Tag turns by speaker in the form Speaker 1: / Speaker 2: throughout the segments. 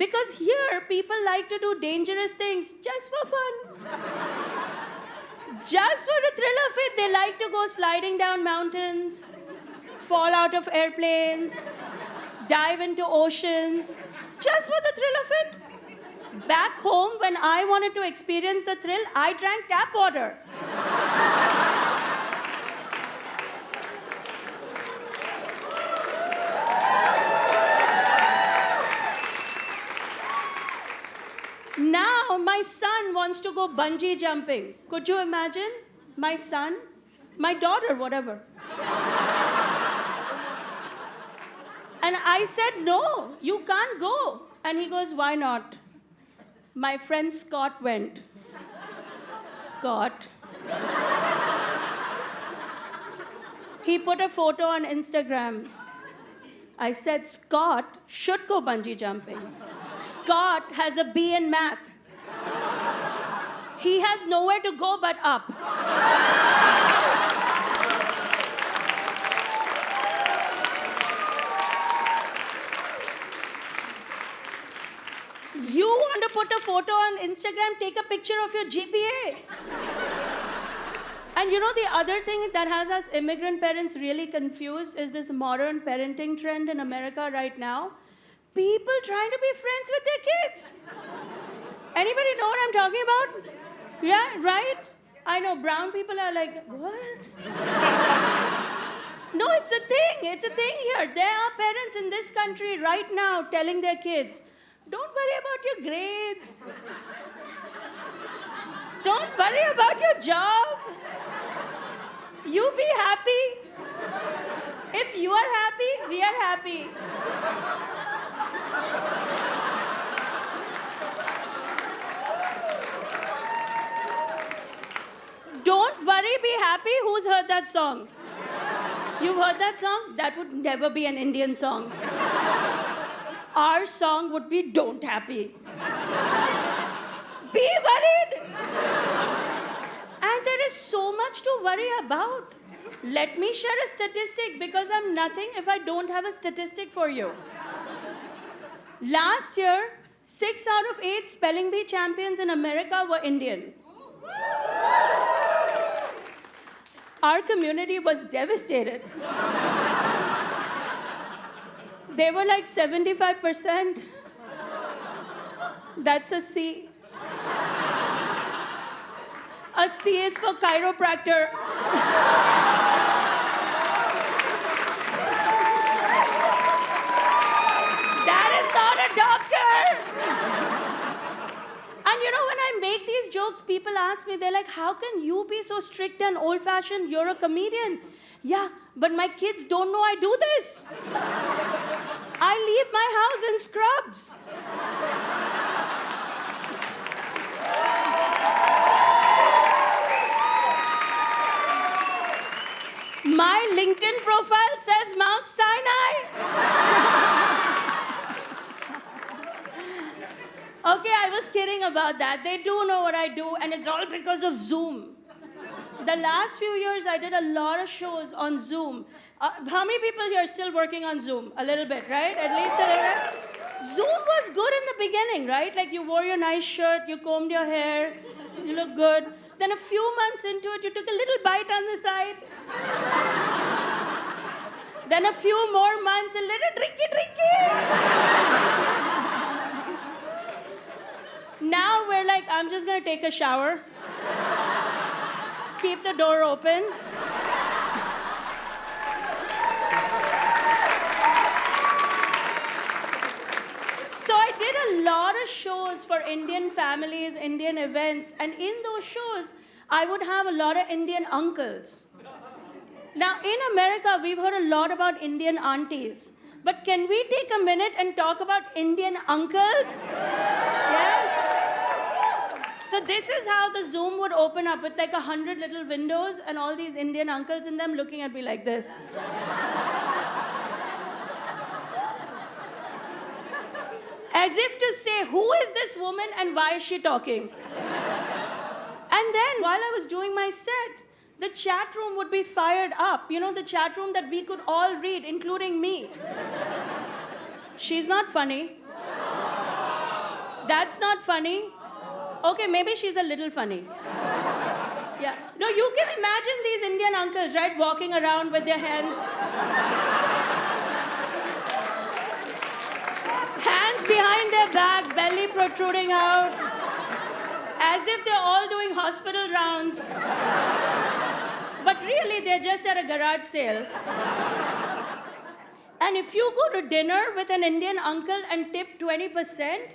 Speaker 1: Because here, people like to do dangerous things just for fun. Just for the thrill of it. They like to go sliding down mountains, fall out of airplanes, dive into oceans, just for the thrill of it. Back home, when I wanted to experience the thrill, I drank tap water. Now, my son wants to go bungee jumping. Could you imagine? My son, my daughter, whatever. And I said, no, you can't go. And he goes, why not? My friend Scott went. Scott. He put a photo on Instagram. I said, Scott should go bungee jumping. Scott has a B in math. He has nowhere to go but up. You want to put a photo on Instagram, take a picture of your GPA. And you know, the other thing that has us immigrant parents really confused is this modern parenting trend in America right now. People trying to be friends with their kids. Anybody know what I'm talking about? Yeah, right? I know brown people are like, what? No, it's a thing. It's a thing here. There are parents in this country right now telling their kids, don't worry about your grades. Don't worry about your job. You be happy. If you are happy, we are happy. Don't worry, be happy. Who's heard that song? You've heard that song? That would never be an Indian song. Our song would be Don't Happy. Be worried. And there is so much to worry about. Let me share a statistic because I'm nothing if I don't have a statistic for you. Last year, 6 out of 8 spelling bee champions in America were Indian. Our community was devastated. They were like 75%. That's a C. A C is for chiropractor. That is not a doctor. And you know, when I make these jokes, people ask me, they're like, how can you be so strict and old-fashioned? You're a comedian. Yeah, but my kids don't know I do this. I leave my house in scrubs. My LinkedIn profile says Mount Sinai. Okay, I was kidding about that. They do know what I do, and it's all because of Zoom. The last few years, I did a lot of shows on Zoom. How many people here are still working on Zoom? A little bit, right? At least a little bit. Zoom was good in the beginning, right? Like you wore your nice shirt, you combed your hair, you look good. Then a few months into it, you took a little bite on the side. Then a few more months, a little drinky. Now we're like, I'm just going to take a shower. Just keep the door open. So I did a lot of shows for Indian families, Indian events, and in those shows, I would have a lot of Indian uncles. Now, in America, we've heard a lot about Indian aunties. But can we take a minute and talk about Indian uncles? Yes? So this is how the Zoom would open up with like 100 little windows and all these Indian uncles in them looking at me like this. As if to say, who is this woman and why is she talking? And then while I was doing my set, the chat room would be fired up. You know, the chat room that we could all read, including me. She's not funny. That's not funny. Okay, maybe she's a little funny. Yeah. No, you can imagine these Indian uncles, right, walking around with their hands behind their back, belly protruding out, as if they're all doing hospital rounds. But really, they're just at a garage sale. And if you go to dinner with an Indian uncle and tip 20%,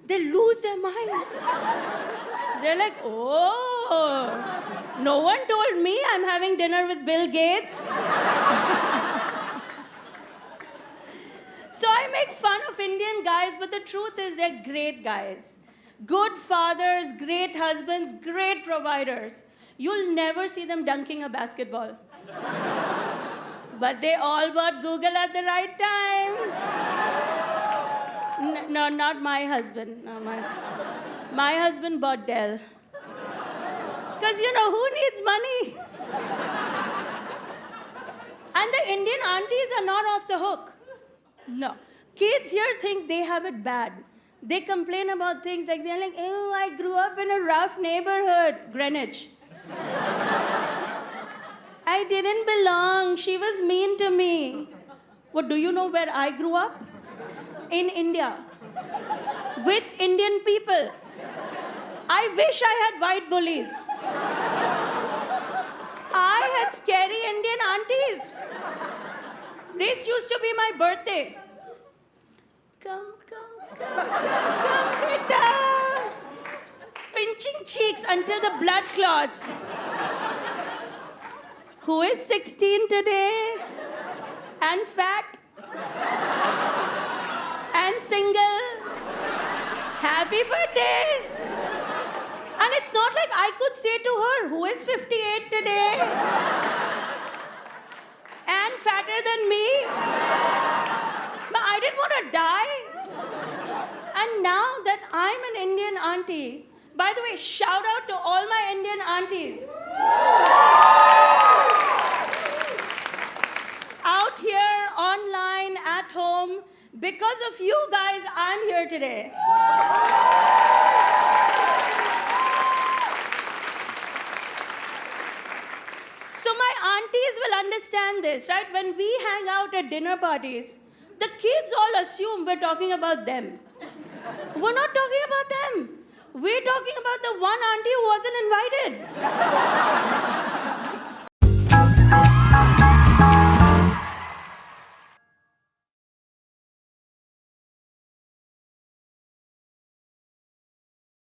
Speaker 1: they lose their minds. They're like, oh, no one told me I'm having dinner with Bill Gates. So I make fun of Indian guys, but the truth is they're great guys. Good fathers, great husbands, great providers. You'll never see them dunking a basketball. But they all bought Google at the right time. No, not my husband. No, my husband bought Dell. Because, who needs money? And the Indian aunties are not off the hook. No. Kids here think they have it bad. They complain about things like, they're like, oh, I grew up in a rough neighborhood. Greenwich. I didn't belong. She was mean to me. What, do you know where I grew up? In India. With Indian people. I wish I had white bullies. I had scary Indian aunties. This used to be my birthday. Come, beta. Pinching cheeks until the blood clots. Who is 16 today? And fat? And single? Happy birthday! And it's not like I could say to her, who is 58 today? And fatter than me? But I didn't want to die. And now that I'm an Indian auntie, by the way, shout out to all my Indian aunties. Out here, online, at home, because of you guys, I'm here today. So my aunties will understand this, right? When we hang out at dinner parties, the kids all assume we're talking about them. We're not talking about them. We're talking about the one auntie who wasn't invited.